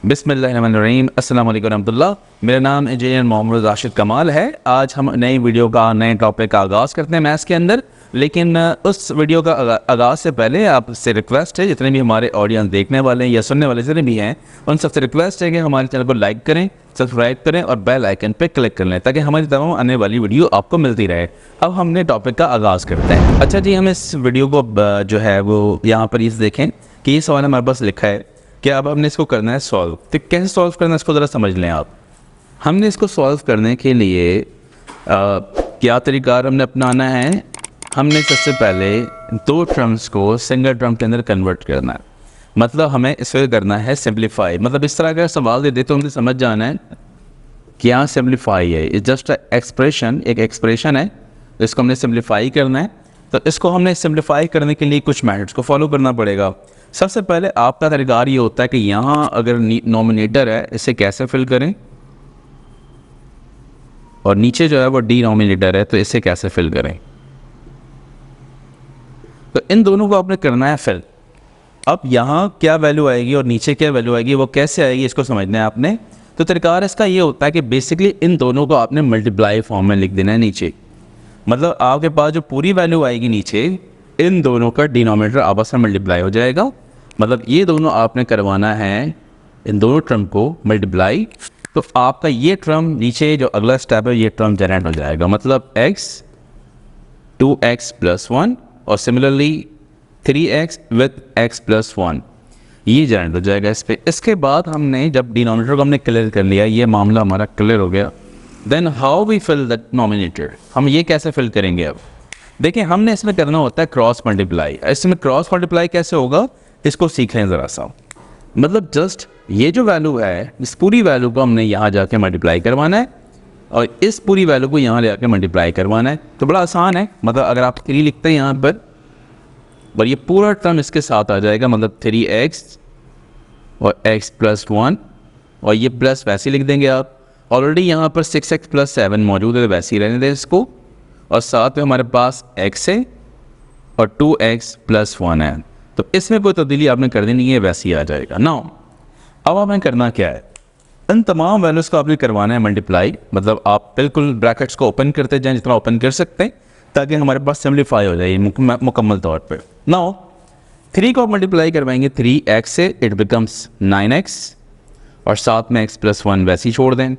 बिस्मिल्लाहिर्रहमानिर्रहीम अस्सलाम वालेकुम रहमतुल्लाह। मेरा नाम इंजीनियर मोहम्मद राशिद कमाल है। आज हम नई वीडियो का नए टॉपिक का आगाज़ करते हैं मैथ्स के अंदर, लेकिन उस वीडियो का आगाज़ से पहले आपसे रिक्वेस्ट है, जितने भी हमारे ऑडियंस देखने वाले हैं या सुनने वाले जितने भी हैं, उन सबसे रिक्वेस्ट है कि हमारे चैनल को लाइक करें, सब्सक्राइब करें और बेल आइकन पर क्लिक कर लें ताकि हमारी तमाम आने वाली वीडियो आपको मिलती रहे। अब हमने टॉपिक का आगाज़ करते हैं। अच्छा जी, हम इस वीडियो को जो है वो यहाँ पर इस देखें कि ये सवाल हमारे पास लिखा है कि अब हमने इसको करना है सॉल्व। तो कैसे सॉल्व करना है इसको ज़रा समझ लें आप। हमने इसको सॉल्व करने के लिए क्या तरीका हमने अपनाना है। हमने सबसे पहले दो टर्म्स को सिंगल टर्म के अंदर कन्वर्ट करना है, मतलब हमें इसे करना है सिंप्लीफाई। मतलब इस तरह का सवाल दे दे तो हमें समझ जाना है क्या सिंप्लीफाई है। इट्स जस्ट एक्सप्रेशन, एक एक्सप्रेशन है, इसको हमने सिंप्लीफाई करना है। तो इसको हमने सिंप्लीफाई करने के लिए कुछ मेथड्स को फॉलो करना पड़ेगा। सबसे पहले आपका तरीका ये होता है कि यहाँ अगर नॉमिनेटर है इसे कैसे फिल करें, और नीचे जो है वो डिनोमिनेटर है तो इसे कैसे फिल करें। तो इन दोनों को आपने करना है फिल। अब यहाँ क्या वैल्यू आएगी और नीचे क्या वैल्यू आएगी वो कैसे आएगी इसको समझना है आपने। तो तरीका इसका ये होता है कि बेसिकली इन दोनों को आपने मल्टीप्लाई फॉर्म में लिख देना है नीचे। मतलब आपके पास जो पूरी वैल्यू आएगी नीचे, इन दोनों का डिनोमिनेटर आपस में मल्टीप्लाई हो जाएगा। मतलब ये दोनों आपने करवाना है, इन दोनों टर्म को मल्टीप्लाई। तो आपका ये टर्म नीचे जो अगला स्टेप है ये टर्म जनरेट हो जाएगा। मतलब x 2x + 1 और सिमिलरली 3x विद x + 1 ये जनरेट हो जाएगा इस पर। इसके बाद हमने जब डिनोमिनेटर को हमने क्लियर कर लिया, ये मामला हमारा क्लियर हो गया, then how we fill the nominator. हम ये कैसे फिल करेंगे। अब देखिए हमने इसमें करना होता है क्रॉस मल्टीप्लाई। इसमें क्रॉस मल्टीप्लाई कैसे होगा इसको सीखें ज़रा सा। मतलब जस्ट ये जो वैल्यू है इस पूरी वैल्यू को हमने यहाँ जाके मल्टीप्लाई करवाना है और इस पूरी वैल्यू को यहाँ ले आके मल्टीप्लाई करवाना है। तो बड़ा आसान है। मतलब अगर आप 3 लिखते हैं यहाँ पर और ये पूरा टर्म इसके साथ आ जाएगा, मतलब 3x और x + 1 और ये प्लस वैसे लिख देंगे आप। ऑलरेडी यहाँ पर 6x + 7 मौजूद है तो वैसे ही रहने दें इसको, और साथ में हमारे पास x है और 2x + 1 है। तो इसमें कोई तब्दीली आपने कर देनी है, वैसे ही आ जाएगा। नाउ अब हमें करना क्या है, इन तमाम वैल्यूज़ को आपने करवाना है मल्टीप्लाई। मतलब आप बिल्कुल ब्रैकेट्स को ओपन करते जाएं जितना ओपन कर सकते हैं ताकि हमारे पास सिम्प्लीफाई हो जाए मुकम्मल तौर पे। नाउ 3 को आप मल्टीप्लाई करवाएंगे 3x से, इट बिकम्स 9x और साथ में x + 1 वैसे ही छोड़ दें।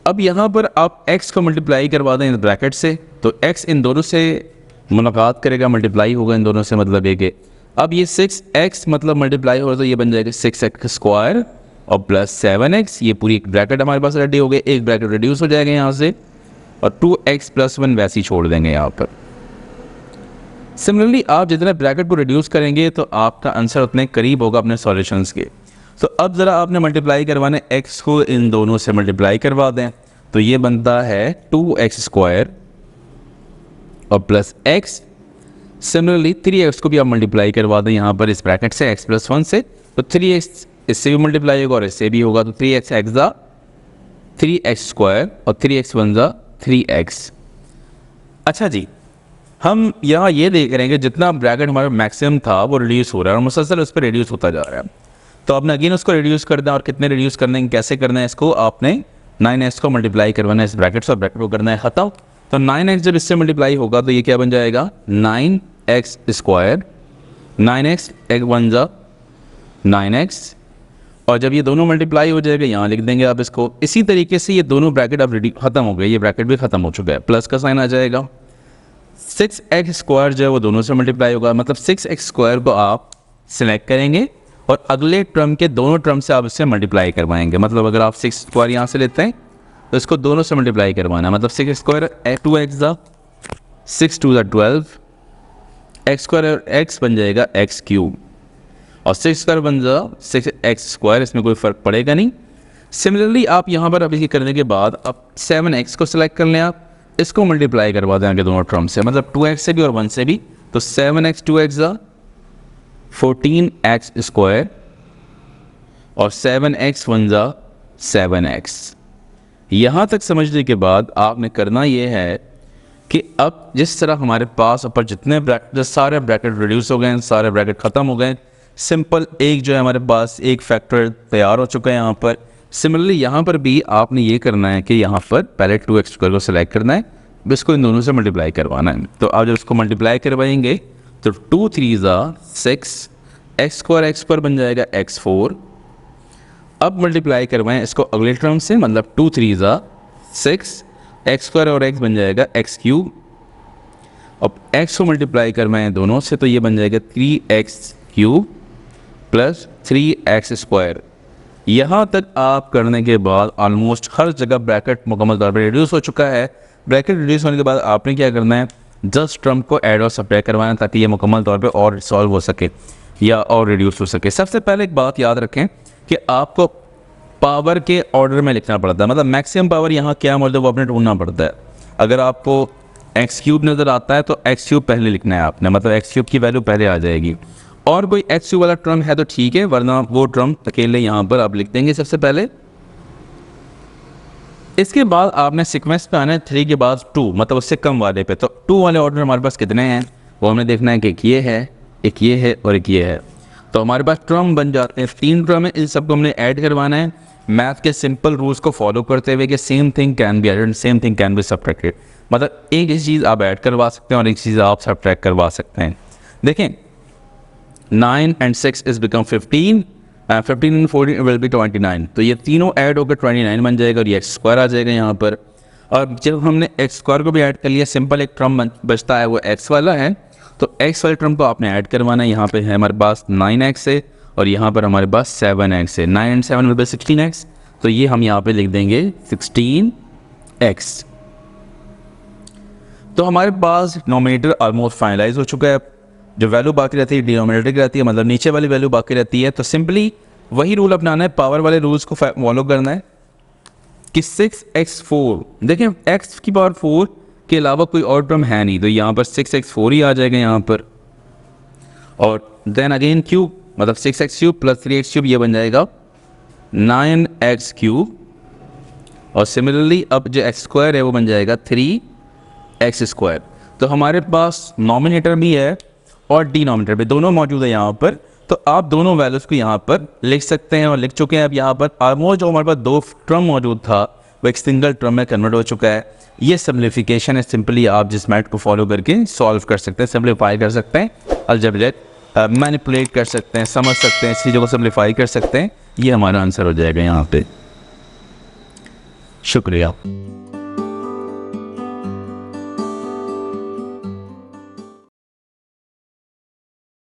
अब यहाँ पर आप x को मल्टीप्लाई करवा दें ब्रैकेट से, तो x इन दोनों से मुलाकात करेगा, मल्टीप्लाई होगा इन दोनों से, मतलब एक है। अब ये 6x मतलब मल्टीप्लाई होगा तो ये बन जाएगा 6x² और प्लस 7x। ये पूरी एक ब्रैकेट हमारे पास रेडी हो गई, एक ब्रैकेट रिड्यूस हो जाएगा यहाँ से, और 2x + 1 वैसे ही छोड़ देंगे यहाँ पर। सिमिलरली आप जितने ब्रैकेट को रिड्यूस करेंगे तो आपका आंसर उतने करीब होगा अपने सॉल्यूशंस के। तो अब ज़रा आपने मल्टीप्लाई करवाने x को इन दोनों से मल्टीप्लाई करवा दें, तो ये बनता है 2x² और प्लस x। सिमिलरली 3x को भी आप मल्टीप्लाई करवा दें यहाँ पर इस ब्रैकेट से x + 1 से, तो 3x इससे भी मल्टीप्लाई होगा और इससे भी होगा, तो 3x × 3x² और 3x × 3x। अच्छा जी, हम यहाँ ये देख रहे हैं कि जितना ब्रैकेट हमारा मैक्सिमम था वो रिड्यूस हो रहा है और मुसलसल उस पर रिड्यूस होता जा रहा है। तो आपने अगेन उसको रिड्यूस कर दें, और कितने रिड्यूस करने हैं, कैसे करना है इसको, आपने 9x को मल्टीप्लाई करवाना है इस ब्रैकेट से और ब्रैकेट को करना है ख़त्म। तो 9x जब इससे मल्टीप्लाई होगा तो ये क्या बन जाएगा 9x², 9x 1 × 9x, और जब ये दोनों मल्टीप्लाई हो जाएगा यहाँ लिख देंगे आप इसको। इसी तरीके से ये दोनों ब्रैकेट अब ख़त्म हो गए, ये ब्रैकेट भी ख़त्म हो चुका है, प्लस का साइन आ जाएगा। 6x² जो है वो दोनों से मल्टीप्लाई होगा, मतलब 6x² को आप सिलेक्ट करेंगे और अगले टर्म के दोनों टर्म से आप इससे मल्टीप्लाई करवाएंगे। मतलब अगर आप 6² यहाँ से लेते हैं तो इसको दोनों से मल्टीप्लाई करवाना, मतलब 6x² 2x 6 × 2 = 12, x² और x बन जाएगा x³ और 6² बन जाएगा 6x², इसमें कोई फ़र्क पड़ेगा नहीं। सिमिलरली आप यहाँ पर अभी करने के बाद अब 7x को सिलेक्ट कर लें, आप इसको मल्टीप्लाई करवा दें आगे दोनों टर्म से, मतलब 2x से भी और 1 से भी, तो 7x 2x 14x² और 7x 1 7x। यहाँ तक समझने के बाद आपने करना ये है कि अब जिस तरह हमारे पास ऊपर जितने ब्रैकेट सारे ब्रैकेट रिड्यूस हो गए, सारे ब्रैकेट ख़त्म हो गए, सिंपल एक जो है हमारे पास एक फैक्टर तैयार हो चुका है यहाँ पर। सिमिलरली यहाँ पर भी आपने ये करना है कि यहाँ पर पहले 2x² को सिलेक्ट करना है, इसको इन दोनों से मल्टीप्लाई करवाना है। तो आप जब इसको मल्टीप्लाई करवाएंगे तो 2 3 6, x² बन जाएगा x4। अब मल्टीप्लाई करवाएं इसको अगले टर्म से, मतलब 2 3 6, x² और x बन जाएगा x3। अब x को मल्टीप्लाई करवाएं दोनों से तो ये बन जाएगा 3x³ प्लस 3x²। यहाँ तक आप करने के बाद ऑलमोस्ट हर जगह ब्रैकेट मुकम्मल तौर पर रिड्यूस हो चुका है। ब्रैकेट रिड्यूस होने के बाद आपने क्या करना है, जस्ट टर्म को ऐड और सब्ट्रैक्ट करवाना ताकि ये मुकम्मल तौर पे और सॉल्व हो सके या और रिड्यूस हो सके। सबसे पहले एक बात याद रखें कि आपको पावर के ऑर्डर में लिखना पड़ता है, मतलब मैक्सिमम पावर यहाँ क्या मौजूद है वो आपने ढूंढना पड़ता है। अगर आपको x³ नज़र आता है तो x³ पहले लिखना है आपने, मतलब x³ की वैल्यू पहले आ जाएगी। और कोई x³ वाला टर्म है तो ठीक है, वरना वो टर्म अकेले यहाँ पर आप लिख देंगे सबसे पहले। इसके बाद आपने सीक्वेंस पे आना है 3 के बाद 2, मतलब उससे कम वाले पे। तो 2 वाले ऑर्डर हमारे पास कितने हैं वो हमने देखना है कि एक ये है, एक ये है और एक ये है। तो हमारे पास टर्म बन जाते हैं, 3 टर्म है, इन सबको हमने ऐड करवाना है मैथ के सिंपल रूल्स को फॉलो करते हुए कि same thing can be added, same thing can be subtracted. मतलब एक ही चीज़ आप ऐड करवा सकते हैं और एक चीज़ आप सब्ट्रैक्ट करवा सकते हैं। देखें 9 and 6 is become 15, 15 and 14 will be 29। तो ये तीनों ऐड होकर 29 बन जाएगा और ये x² आ जाएगा यहाँ पर। और जब हमने x² को भी ऐड कर लिया, सिंपल एक टर्म बचता है वो x वाला है, तो x वाले टर्म को आपने ऐड करवाना है। यहाँ पे है हमारे पास 9x है और यहाँ पर हमारे पास 7x है। 9 and 7 will be 16x, तो ये हम यहाँ पे लिख देंगे 16x। तो हमारे पास नोमिनेटर ऑलमोस्ट फाइनलाइज हो चुका है। जो वैल्यू बाकी रहती है डिनोमिनेटर की रहती है, मतलब नीचे वाली वैल्यू बाकी रहती है। तो सिंपली वही रूल अपनाना है, पावर वाले रूल्स को फॉलो करना है कि 6x4, देखें x की पावर 4 के अलावा कोई और टर्म है नहीं, तो यहाँ पर 6x4 ही आ जाएगा यहाँ पर। और देन अगेन क्यूब, मतलब 6x³ प्लस 3x³ ये बन जाएगा 9x³। और सिमिलरली अब जो x² है वो बन जाएगा 3x²। तो हमारे पास नॉमिनेटर भी है और डिनोमिनेटर भी, दोनों मौजूद है यहाँ पर। तो आप दोनों वैल्यूज़ को यहाँ पर लिख सकते हैं और लिख चुके हैं। अब यहाँ पर ऑलमोस्ट जो हमारे पास 2 टर्म मौजूद था वो एक सिंगल टर्म में कन्वर्ट हो चुका है। ये सिम्प्लीफिकेशन है, सिंपली आप जिस मैथ को फॉलो करके सॉल्व कर सकते हैं, सिम्प्लीफाई कर सकते हैं, अलजेब्रिक मैनिपुलेट कर सकते हैं, समझ सकते हैं, चीज़ों को सिम्प्लीफाई कर सकते हैं। ये हमारा आंसर हो जाएगा यहाँ पे। शुक्रिया।